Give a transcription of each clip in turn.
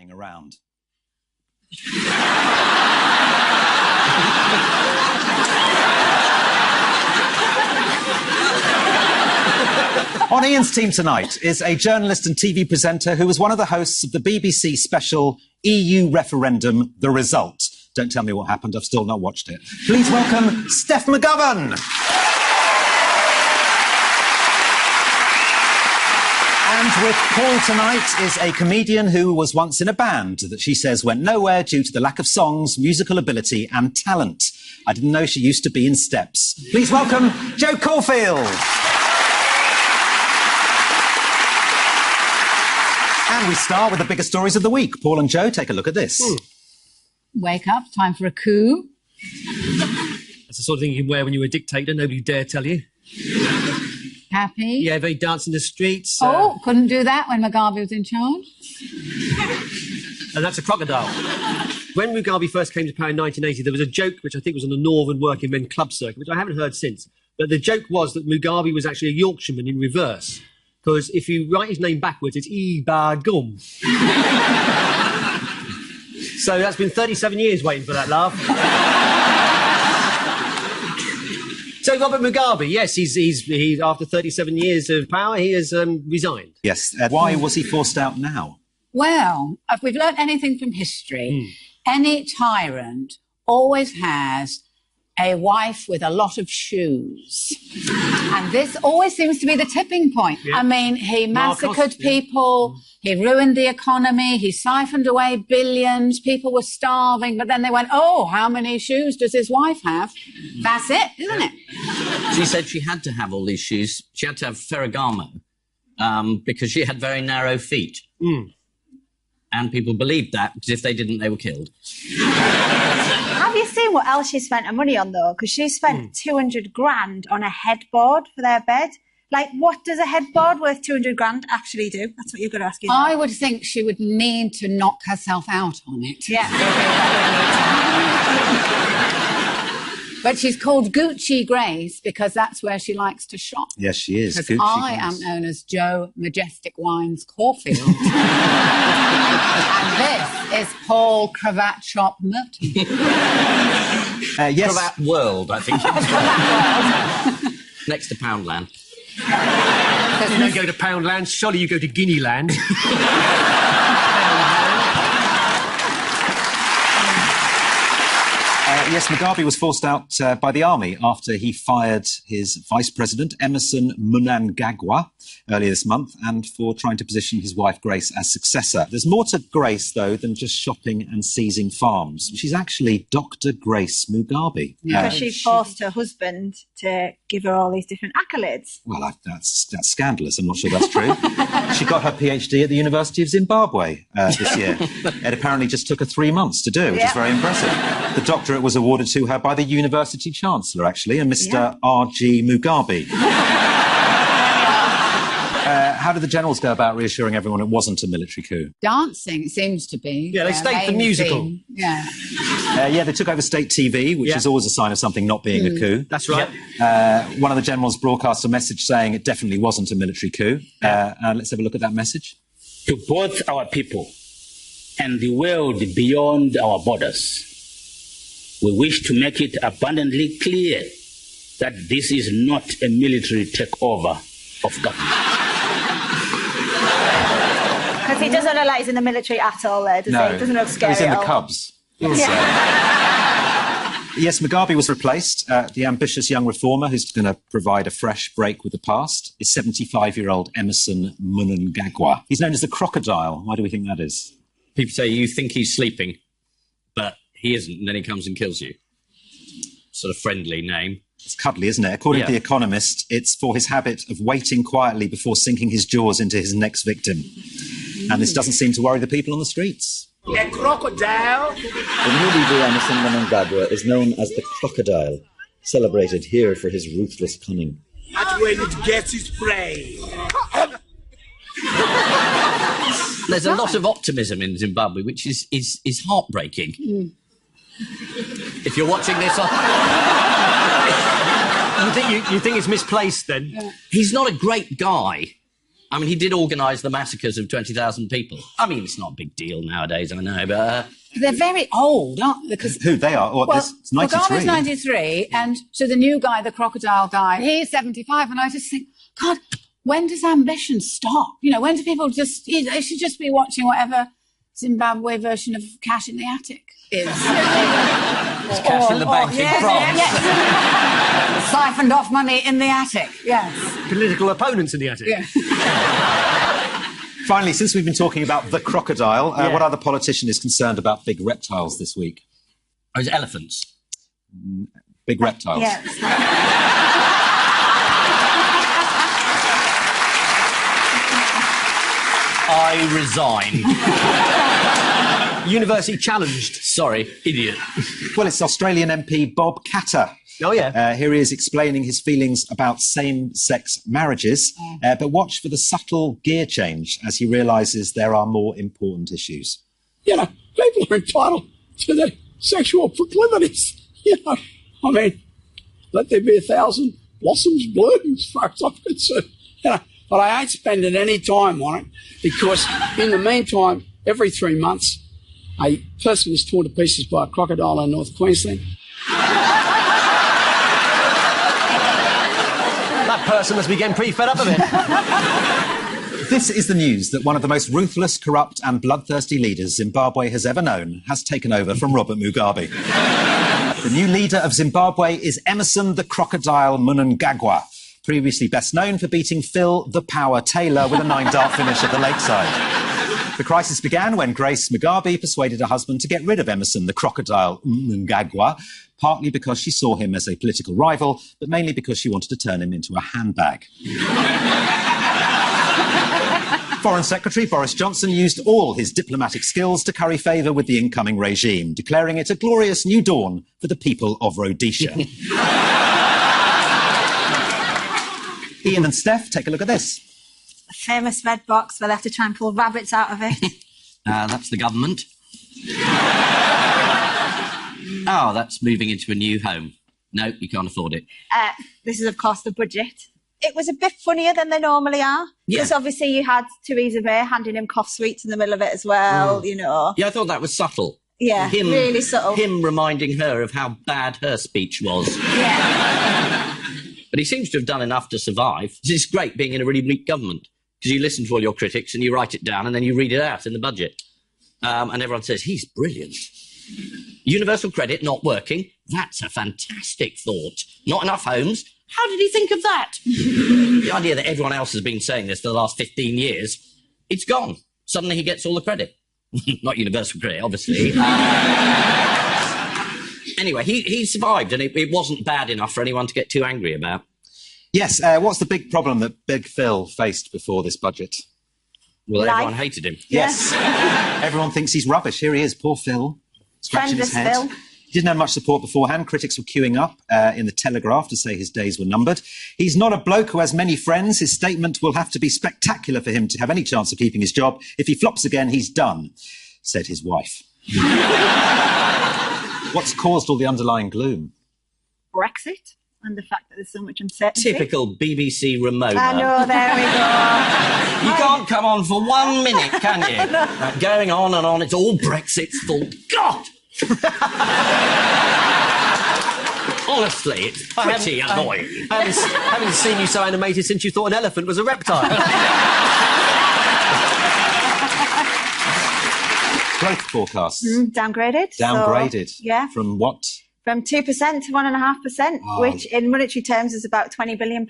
lying around. On Ian's team tonight is a journalist and TV presenter who was one of the hosts of the BBC special EU referendum, The Result. Don't tell me what happened, I've still not watched it. Please welcome Steph McGovern. And with Paul tonight is a comedian who was once in a band that she says went nowhere due to the lack of songs, musical ability and talent. I didn't know she used to be in Steps. Please welcome Jo Caulfield. And we start with the biggest stories of the week. Paul and Jo, take a look at this. Wake up, time for a coup. That's the sort of thing you can wear when you're a dictator, nobody dare tell you. Happy? Yeah, they dance in the streets. Oh, couldn't do that when Mugabe was in charge. And that's a crocodile. When Mugabe first came to power in 1980, there was a joke, which I think was on the Northern Working Men Club circuit, which I haven't heard since. But the joke was that Mugabe was actually a Yorkshireman in reverse. Because if you write his name backwards, it's Ibagum. So that's been 37 years waiting for that laugh. So Robert Mugabe, yes, he after 37 years of power, he has resigned. Yes. Why was he forced out now? Well, if we've learnt anything from history, any tyrant always has a wife with a lot of shoes. And this always seems to be the tipping point. Yeah. I mean, he massacred people, he ruined the economy, he siphoned away billions, people were starving, but then they went, oh, how many shoes does his wife have? That's it, isn't it? She said she had to have all these shoes. She had to have Ferragamo because she had very narrow feet. And people believed that, because if they didn't, they were killed. Have you seen what else she spent her money on, though? Because she spent 200 grand on a headboard for their bed. Like, what does a headboard worth 200 grand actually do? That's what you've got to ask yourself. I would think she would need to knock herself out on it. Yeah. But she's called Gucci Grace because that's where she likes to shop. Yes, she is. Because I am known as Jo Majestic Wines Caulfield. And this is Paul Cravat Shop Merton. Yes. Cravat World, I think. Next to Poundland. You don't go to Poundland, surely you go to Guinea Land. Yes, Mugabe was forced out by the army after he fired his vice president, Emmerson Mnangagwa, earlier this month, and for trying to position his wife, Grace, as successor. There's more to Grace, though, than just shopping and seizing farms. She's actually Dr. Grace Mugabe. Because she forced her husband to give her all these different accolades. Well, that's scandalous. I'm not sure that's true. She got her PhD at the University of Zimbabwe this year. It apparently just took her 3 months to do, which is very impressive. The doctorate was awarded to her by the University Chancellor, actually, a Mr. R.G. Mugabe. How did the generals go about reassuring everyone it wasn't a military coup? Dancing, it seems to be. Yeah, they staged the musical. Yeah. Yeah, they took over state TV, which is always a sign of something not being a coup. That's right. One of the generals broadcast a message saying it definitely wasn't a military coup. Let's have a look at that message. To both our people and the world beyond our borders, we wish to make it abundantly clear that this is not a military takeover of government. Because he doesn't look like he's in the military at all there, does he? He doesn't look scary He's in at the all. Cubs. Yes, Mugabe was replaced. The ambitious young reformer who's going to provide a fresh break with the past is 75-year-old Emmerson Mnangagwa. He's known as the crocodile. Why do we think that is? People say you think he's sleeping, but he isn't, and then he comes and kills you. Sort of friendly name. It's cuddly, isn't it? According to The Economist, it's for his habit of waiting quietly before sinking his jaws into his next victim. And this doesn't seem to worry the people on the streets. A crocodile? The new leader, Emmerson Mnangagwa, is known as the crocodile, celebrated here for his ruthless cunning. That's when it gets its prey. There's a lot of optimism in Zimbabwe, which is heartbreaking. If you're watching this You think it's misplaced, then? He's not a great guy. I mean, he did organise the massacres of 20,000 people. I mean, it's not a big deal nowadays, I know, but... They're very old, aren't they? Because Who they are? Oh, well, it's 93. Mugabe's 93, and so the new guy, the crocodile guy, he's 75, and I just think, God, when does ambition stop? You know, when do people just... They should just be watching whatever Zimbabwe version of Cash in the Attic is. Cash in the bank in France. Yes. Siphoned off money in the attic, yes. Political opponents in the attic. Yeah. Finally, since we've been talking about the crocodile, what other politician is concerned about big reptiles this week? Oh, it's elephants. Big reptiles. Yes. I resign. University challenged. Sorry, idiot. Well, it's Australian MP Bob Katter. Oh, yeah. Here he is explaining his feelings about same-sex marriages, but watch for the subtle gear change as he realises there are more important issues. You know, people are entitled to their sexual proclivities. You know, I mean, let there be 1,000 blossoms bloom as far as I'm concerned. You know, but I ain't spending any time on it because in the meantime, every 3 months, a person is torn to pieces by a crocodile in North Queensland. That person must be getting pretty fed up of it. This is the news that one of the most ruthless, corrupt and bloodthirsty leaders Zimbabwe has ever known has taken over from Robert Mugabe. The new leader of Zimbabwe is Emmerson the Crocodile Mnangagwa, previously best known for beating Phil the Power Taylor with a 9-dart finish at the Lakeside. The crisis began when Grace Mugabe persuaded her husband to get rid of Emmerson the Crocodile Mnangagwa, partly because she saw him as a political rival, but mainly because she wanted to turn him into a handbag. Foreign Secretary Boris Johnson used all his diplomatic skills to curry favour with the incoming regime, declaring it a glorious new dawn for the people of Rhodesia. Ian and Steph, take a look at this. A famous red box where they have to try and pull rabbits out of it. That's the government. Oh, that's moving into a new home. No, you can't afford it. This is, of course, the budget. It was a bit funnier than they normally are. Because obviously you had Theresa May handing him cough sweets in the middle of it as well, you know. Yeah, I thought that was subtle. Yeah, really subtle. Him reminding her of how bad her speech was. Yeah. But he seems to have done enough to survive. It's great being in a really weak government, because you listen to all your critics and you write it down and then you read it out in the budget. And everyone says, he's brilliant. Universal credit not working? That's a fantastic thought. Not enough homes? How did he think of that? The idea that everyone else has been saying this for the last 15 years, it's gone. Suddenly he gets all the credit. Not universal credit, obviously. Anyway, he survived, and it wasn't bad enough for anyone to get too angry about. Yes, what's the big problem that Big Phil faced before this budget? Well, Life. everyone hated him. Yes. Everyone thinks he's rubbish. Here he is, poor Phil, scratching his head. Phil. He didn't have much support beforehand. Critics were queuing up in the Telegraph to say his days were numbered. He's not a bloke who has many friends. His statement will have to be spectacular for him to have any chance of keeping his job. If he flops again, he's done, said his wife. What's caused all the underlying gloom? Brexit and the fact that there's so much uncertainty. Typical BBC remote. I know, there we go. You can't come on for 1 minute, can you? Like, going on and on, it's all Brexit's fault. God! Honestly, it's pretty annoying. I haven't seen you so animated since you thought an elephant was a reptile. Growth forecasts. Downgraded. Downgraded. So, yeah. From what? From 2% to 1.5%, which in monetary terms is about £20 billion.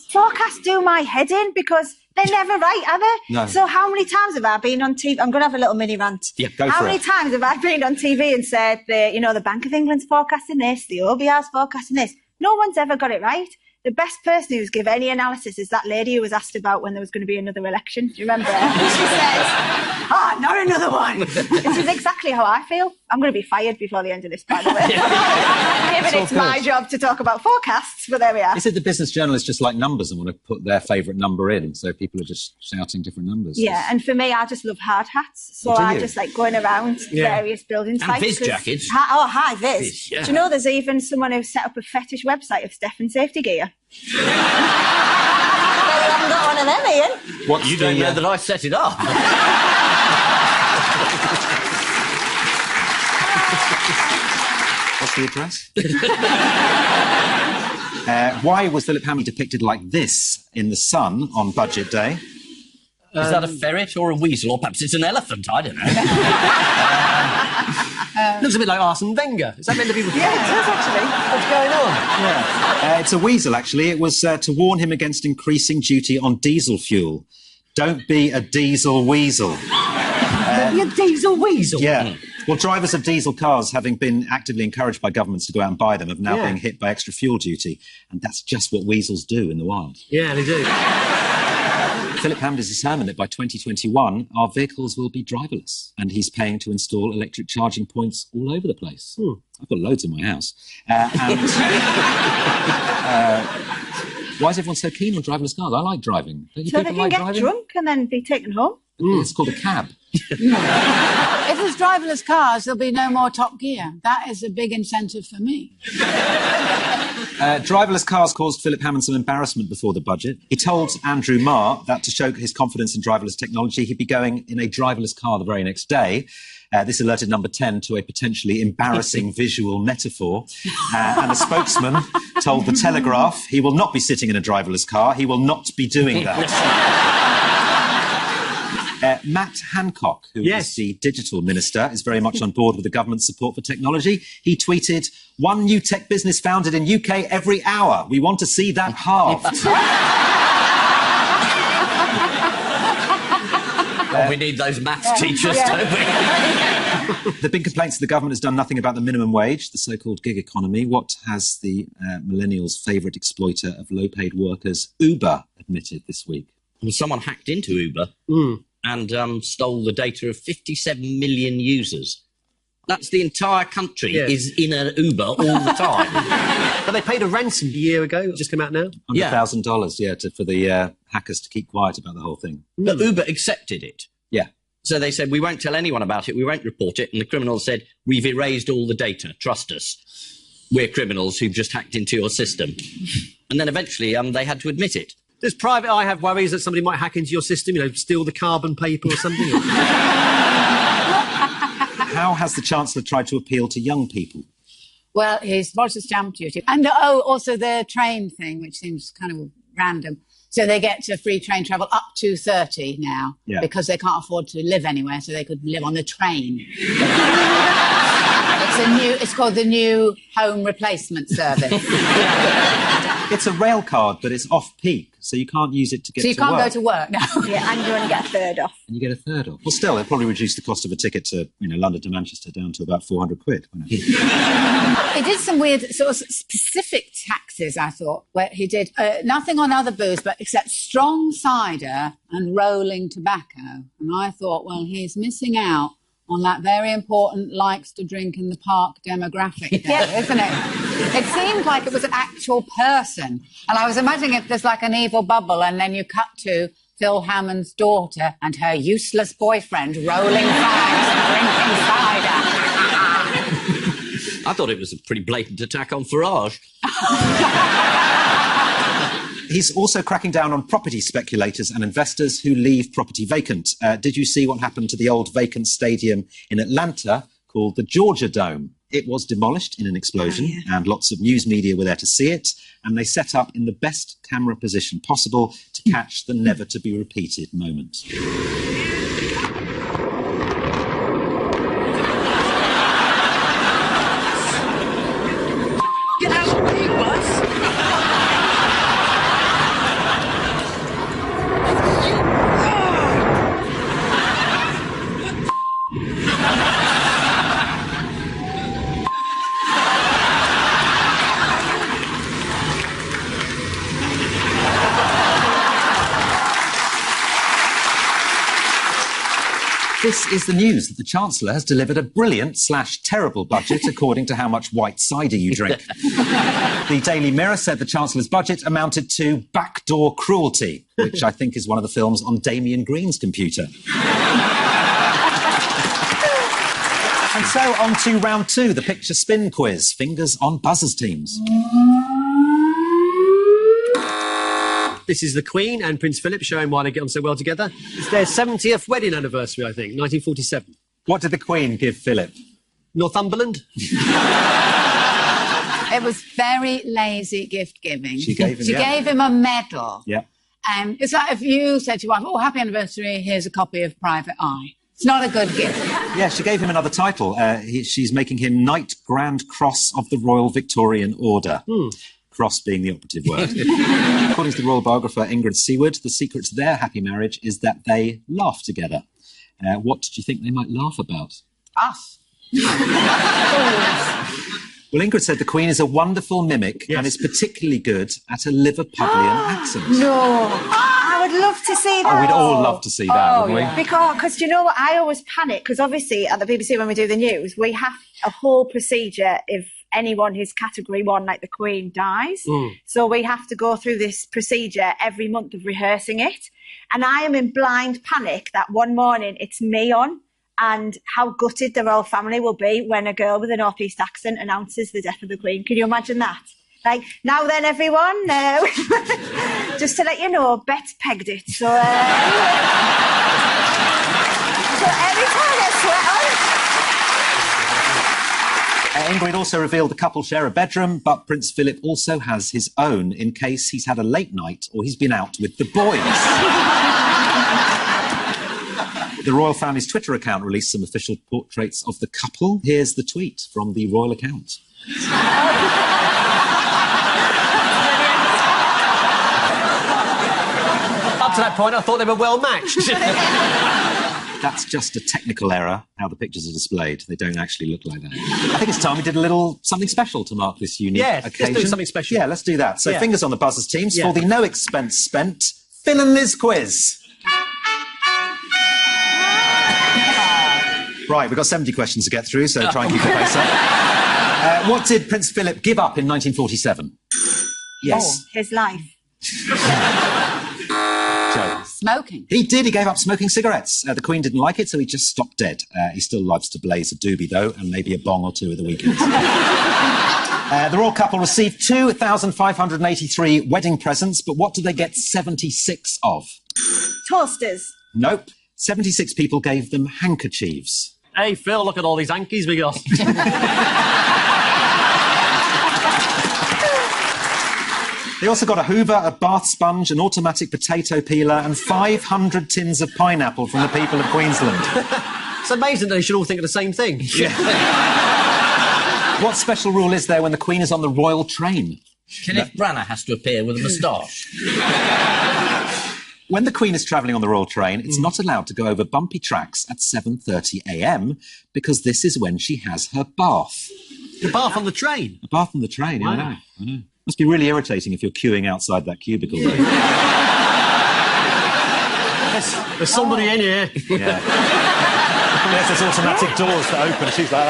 Forecasts do my head in because they're never right, are they? No. So how many times have I been on TV? I'm going to have a little mini rant. Yeah, go How for many it. times have I been on TV and said, the Bank of England's forecasting this, the OBR's forecasting this? No one's ever got it right. The best person who's given any analysis is that lady who was asked about when there was going to be another election. Do you remember? She says, not another one. This is exactly how I feel. I'm going to be fired before the end of this, by the way. Given it's my job to talk about forecasts, but there we are. Is it the business journalists just like numbers and want to put their favourite number in, so people are just shouting different numbers? Yeah, and for me, I just love hard hats. So I just like going around various building sites. Viz jackets. Hi, Viz. Viz, yeah. Do you know there's even someone who set up a fetish website of Stefan safety gear? They haven't got one of of them, Ian. What's You don't know that I set it up. What's the address? Why was Philip Hammond depicted like this in The Sun on Budget Day? Is that a ferret or a weasel, or perhaps it's an elephant? I don't know. Looks a bit like Arsene Wenger. Is that meant to be... Yeah, it does, actually. What's going on? It's a weasel, actually. It was to warn him against increasing duty on diesel fuel. Don't be a diesel weasel. Be a diesel weasel? Yeah. Well, drivers of diesel cars, having been actively encouraged by governments to go out and buy them, have now been hit by extra fuel duty. And that's just what weasels do in the wild. Yeah, they do. Philip Hammond is determined that by 2021, our vehicles will be driverless. And he's paying to install electric charging points all over the place. I've got loads in my house. Why is everyone so keen on driverless cars? I like driving. Don't you So they people can like get driving? drunk and then be taken home. It's called a cab. If there's driverless cars, there'll be no more Top Gear. That is a big incentive for me. Driverless cars caused Philip Hammond some embarrassment before the budget. He told Andrew Marr that to show his confidence in driverless technology, he'd be going in a driverless car the very next day. This alerted Number 10 to a potentially embarrassing visual metaphor. And a spokesman told The Telegraph he will not be sitting in a driverless car. He will not be doing that. Matt Hancock, who is the digital minister, is very much on board with the government's support for technology. He tweeted, "One new tech business founded in UK every hour. We want to see that halved." Well, we need those maths teachers, don't we? There have been complaints that the government has done nothing about the minimum wage, the so-called gig economy. What has the millennials' favourite exploiter of low-paid workers, Uber, admitted this week? Well, someone hacked into Uber and stole the data of 57 million users. That's the entire country is in an Uber all the time. But they paid a ransom a year ago. It just come out now. $100,000, for the hackers to keep quiet about the whole thing. But Uber accepted it. Yeah. So they said, we won't tell anyone about it, we won't report it. And the criminals said, we've erased all the data, trust us. We're criminals who've just hacked into your system. And then eventually they had to admit it. Does Private Eye have worries that somebody might hack into your system, steal the carbon paper or something? How has the Chancellor tried to appeal to young people? Well, he's abolished stamp duty. And, also the train thing, which seems kind of random. So they get to free train travel up to 30 now because they can't afford to live anywhere, so they could live on the train. It's called the new home replacement service. It's a rail card, but it's off-peak, so you can't use it to get to work. So you can't go to work now. Yeah, and you only get a third off. And you get a third off. Well, still, it'll probably reduce the cost of a ticket to, London to Manchester down to about 400 quid. He did some weird sort of specific taxes, I thought, where he did nothing on other booze, but except strong cider and rolling tobacco. And I thought, well, he's missing out on that very important likes to drink in the park demographic there, isn't it? It seemed like it was an actual person. And I was imagining if there's like an evil bubble and then you cut to Phil Hammond's daughter and her useless boyfriend rolling fags and drinking cider. I thought it was a pretty blatant attack on Farage. He's also cracking down on property speculators and investors who leave property vacant. Did you see what happened to the old vacant stadium in Atlanta called the Georgia Dome? It was demolished in an explosion, and lots of news media were there to see it, and they set up in the best camera position possible to catch the never-to-be-repeated moment. Get out of the bus! This is the news that the Chancellor has delivered a brilliant/terrible budget according to how much white cider you drink. The Daily Mirror said the Chancellor's budget amounted to backdoor cruelty, which I think is one of the films on Damien Green's computer. And so on to round two, the picture spin quiz. Fingers on buzzers, teams. This is the Queen and Prince Philip showing why they get on so well together. It's their 70th wedding anniversary, I think, 1947. What did the Queen give Philip? Northumberland? It was very lazy gift giving. She gave him a medal. Yeah. It's like if you said to your wife, "Oh, happy anniversary, here's a copy of Private Eye." It's not a good gift. Yeah, she gave him another title. She's making him Knight Grand Cross of the Royal Victorian Order. Cross being the operative word. According to the royal biographer Ingrid Seward, the secret to their happy marriage is that they laugh together. What do you think they might laugh about? Us. Well, Ingrid said the Queen is a wonderful mimic and is particularly good at a Liverpudlian accent. No. I would love to see that. Oh, we'd all love to see that, wouldn't we? Yeah. Because do you know what? I always panic, because obviously at the BBC when we do the news, we have a whole procedure if anyone who's category 1, like the Queen, dies. So we have to go through this procedure every month of rehearsing it. And I am in blind panic that one morning it's me on, and how gutted the royal family will be when a girl with a North East accent announces the death of the Queen. Can you imagine that? Like, now then, everyone, just to let you know, Bet's pegged it. So, so every time I sweat on. Ingrid also revealed the couple share a bedroom, but Prince Philip also has his own in case he's had a late night or he's been out with the boys. The royal family's Twitter account released some official portraits of the couple. Here's the tweet from the royal account. Up to that point, I thought they were well matched. That's just a technical error, how the pictures are displayed. They don't actually look like that. I think it's time we did a little something special to mark this unique occasion. Let's do something special. Yeah, let's do that. So fingers on the buzzers, teams, for the no expense spent Phil and Liz quiz. Right, we've got 70 questions to get through, so try and keep the pace up. What did Prince Philip give up in 1947? Yes. Oh, his life. Joe. Smoking. He did. He gave up smoking cigarettes. The Queen didn't like it, so he just stopped dead. He still loves to blaze a doobie, though, and maybe a bong or two at the weekends. The royal couple received 2,583 wedding presents, but what did they get 76 of? Toasters. Nope. 76 people gave them handkerchiefs. Hey, Phil, look at all these hankies we got. They also got a Hoover, a bath sponge, an automatic potato peeler, and 500 tins of pineapple from the people of Queensland. It's amazing that they should all think of the same thing. What special rule is there when the Queen is on the royal train? Kenneth Branagh has to appear with a moustache. When the Queen is travelling on the royal train, it's not allowed to go over bumpy tracks at 7:30 a.m. because this is when she has her bath. The bath on the train? A bath on the train, Wow. I know. Must be really irritating if you're queuing outside that cubicle. There's somebody in here. Yeah. There's those automatic doors that open, she's like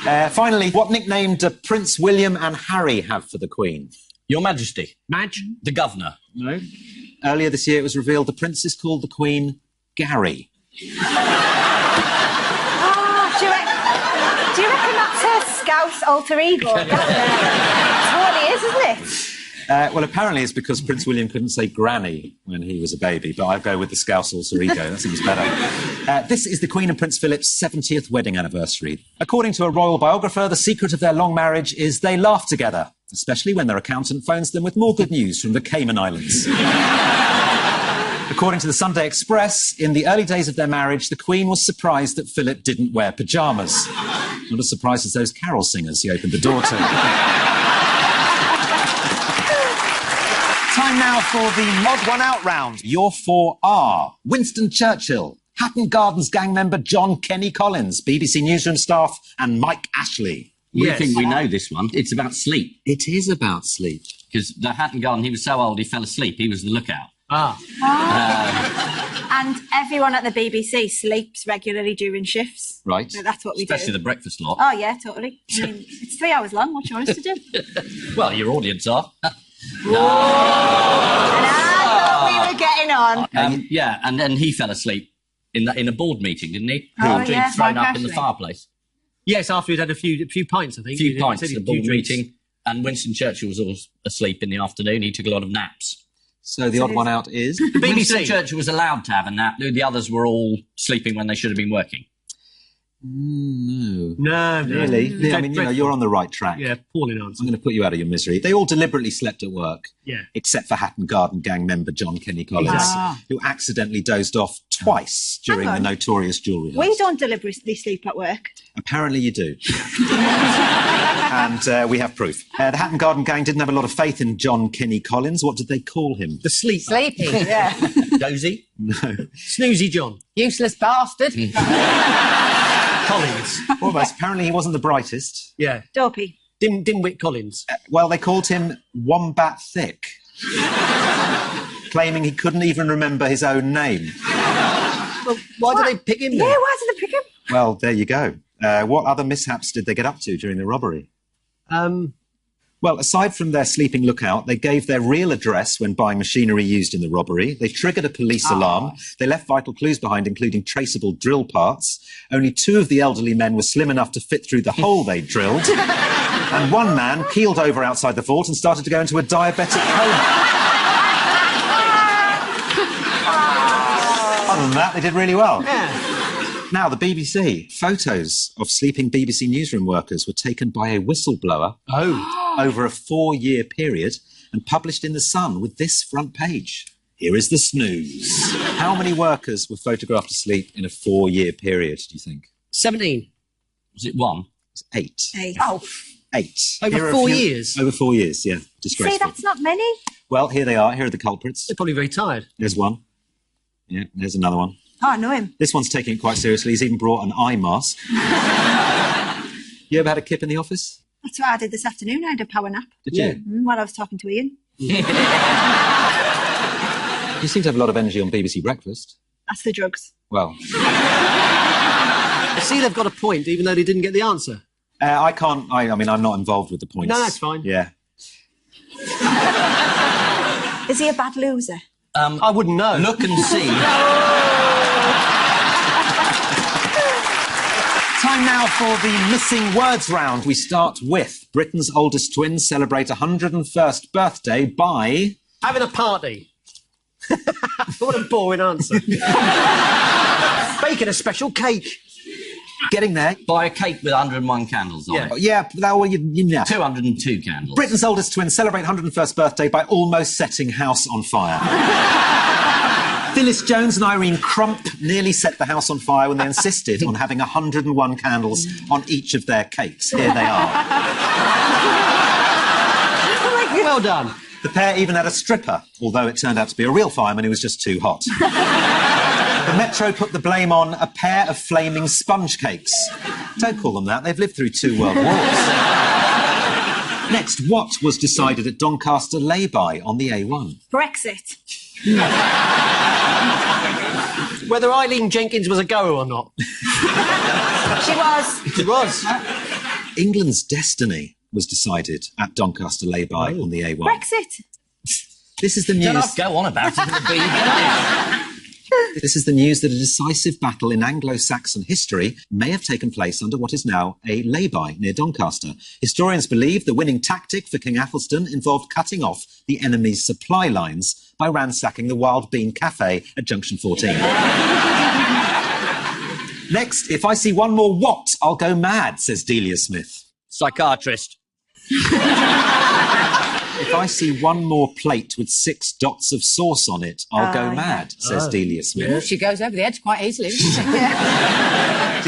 that. Finally, what nickname do Prince William and Harry have for the Queen? Your Majesty. Madge? The Governor. No. Earlier this year it was revealed the Prince is called the Queen Gary. Do you reckon that's her Scouse alter ego? That's what it is, isn't it? Well, apparently it's because Prince William couldn't say granny when he was a baby, but I'd go with the Scouse alter ego. That seems better. This is the Queen and Prince Philip's 70th wedding anniversary. According to a royal biographer, the secret of their long marriage is they laugh together, especially when their accountant phones them with more good news from the Cayman Islands. According to the Sunday Express, in the early days of their marriage, the Queen was surprised that Philip didn't wear pyjamas. Not as surprised as those carol singers he opened the door to. Time now for the Mod One Out round. Your 4 are Winston Churchill, Hatton Gardens gang member John Kenny Collins, BBC Newsroom staff, and Mike Ashley. We think we know this one. It's about sleep. It is about sleep. Because the Hatton Garden, he was so old he fell asleep. He was the lookout. And everyone at the BBC sleeps regularly during shifts. Right. So that's what we Especially do. the breakfast lot. Oh, yeah, totally. I mean, it's 3 hours long. What do you want us to do? Well, your audience are. And I thought we were getting on. Yeah, and then he fell asleep in a board meeting, didn't he? Oh, Drink yeah, thrown Mike up in the Ashley. fireplace. Yes, after we'd had a few pints, I think. A few pints Said at he the had a few board drinks. meeting. And Winston Churchill was always asleep in the afternoon. He took a lot of naps. So the odd one out is... Winston Churchill was allowed to have a nap. The others were all sleeping when they should have been working. No. No, Really? Yeah, I mean, you're on the right track. Yeah, appalling answer. I'm going to put you out of your misery. They all deliberately slept at work. Yeah. Except for Hatton Garden Gang member John Kenny Collins, who accidentally dozed off twice during the notorious jewellery We heist. don't deliberately sleep at work. Apparently you do. And we have proof. The Hatton Garden Gang didn't have a lot of faith in John Kenny Collins. What did they call him? The sleep. Sleepy, yeah. Dozy? No. Snoozy John. Useless bastard. Collins. Almost. Apparently he wasn't the brightest. Yeah. Dopey. Dimwit Collins. Well, they called him Wombat Thick, claiming he couldn't even remember his own name. Well, why did they pick him then? Yeah, why did they pick him? Well, there you go. What other mishaps did they get up to during the robbery? Well, aside from their sleeping lookout, they gave their real address when buying machinery used in the robbery. They triggered a police alarm. They left vital clues behind, including traceable drill parts. Only 2 of the elderly men were slim enough to fit through the hole they drilled. And one man keeled over outside the vault and started to go into a diabetic coma. Other than that, they did really well. Yeah. Now, the BBC. Photos of sleeping BBC newsroom workers were taken by a whistleblower over a 4-year period and published in The Sun with this front page. Here is the snooze. How many workers were photographed asleep in a 4-year period, do you think? 17. Was it 1? It's 8. 8. Oh, 8. Over Here are a 4 few- years? Over 4 years, yeah. See, Disgraceful. that's not many. Well, here they are. Here are the culprits. They're probably very tired. There's one. Yeah, there's another one. Oh, I know him. This one's taking it quite seriously. He's even brought an eye mask. You ever had a kip in the office? That's what I did this afternoon. I had a power nap. Did you? While I was talking to Ian. You seem to have a lot of energy on BBC Breakfast. That's the drugs. Well, I see they've got a point, even though they didn't get the answer. I can't... I mean, I'm not involved with the points. No, that's fine. Yeah. Is he a bad loser? I wouldn't know. Look and see. Time now for the missing words round. We start with Britain's oldest twins celebrate 101st birthday by... Having a party. What a boring answer. Baking a special cake. Getting there. Buy a cake with 101 candles on Yeah. it. Yeah, well, you know. 202 candles. Britain's oldest twins celebrate 101st birthday by almost setting house on fire. Phyllis Jones and Irene Crump nearly set the house on fire when they insisted on having 101 candles on each of their cakes. Here they are. Well done. The pair even had a stripper, although it turned out to be a real fireman who was just too hot. The Metro put the blame on a pair of flaming sponge cakes. Don't call them that, they've lived through 2 world wars. Next, what was decided at Doncaster lay-by on the A1? Brexit. Whether Eileen Jenkins was a goer or not. She was. She was. England's destiny was decided at Doncaster lay-by on the A1. Brexit. This is the Don't news. go on about it. It'll be- This is the news that a decisive battle in Anglo-Saxon history may have taken place under what is now a lay-by near Doncaster. Historians believe the winning tactic for King Athelstan involved cutting off the enemy's supply lines by ransacking the Wild Bean Cafe at Junction 14. Next, if I see one more what, I'll go mad, says Delia Smith. Psychiatrist. If I see one more plate with 6 dots of sauce on it, I'll go mad, says Delia Smith. she goes over the edge quite easily, doesn't she?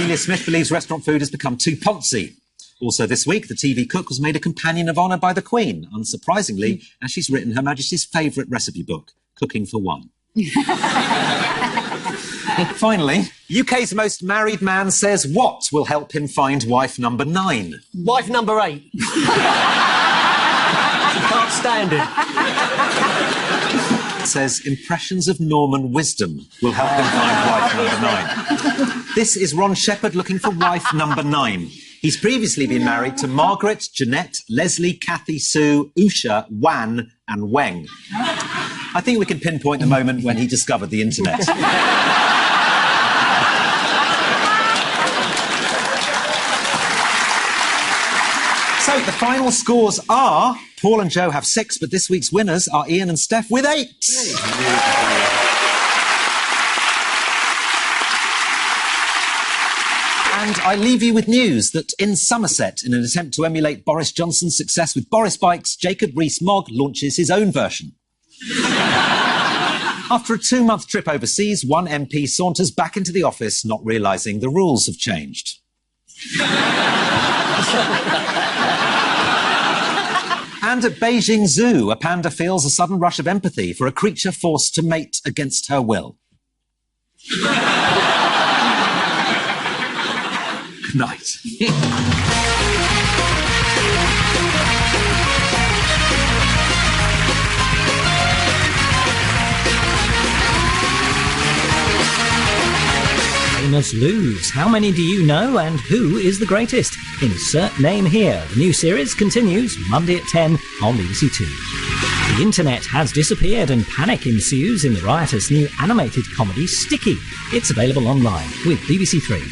Delia Smith believes restaurant food has become too poncy. Also this week, the TV cook was made a companion of honour by the Queen, unsurprisingly, as she's written Her Majesty's favourite recipe book, Cooking for One. Finally, UK's most married man says what will help him find wife number 9? Wife number 8. Can't stand it. Says impressions of Norman wisdom will help him find wife number 9. This is Ron Shepherd looking for wife number 9. He's previously been married to Margaret, Jeanette, Leslie, Kathy, Sue, Usha, Wan and Weng. I think we can pinpoint the moment when he discovered the internet. So, Right, the final scores are Paul and Joe have 6, but this week's winners are Ian and Steph with 8. And I leave you with news that in Somerset, in an attempt to emulate Boris Johnson's success with Boris Bikes, Jacob Rees-Mogg launches his own version. After a 2-month trip overseas, one MP saunters back into the office, not realising the rules have changed. And at Beijing Zoo, a panda feels a sudden rush of empathy for a creature forced to mate against her will. Good night. Famous Loos. How many do you know and who is the greatest? Insert name here. The new series continues Monday at 10 on BBC Two. The internet has disappeared and panic ensues in the riotous new animated comedy Sticky. It's available online with BBC Three.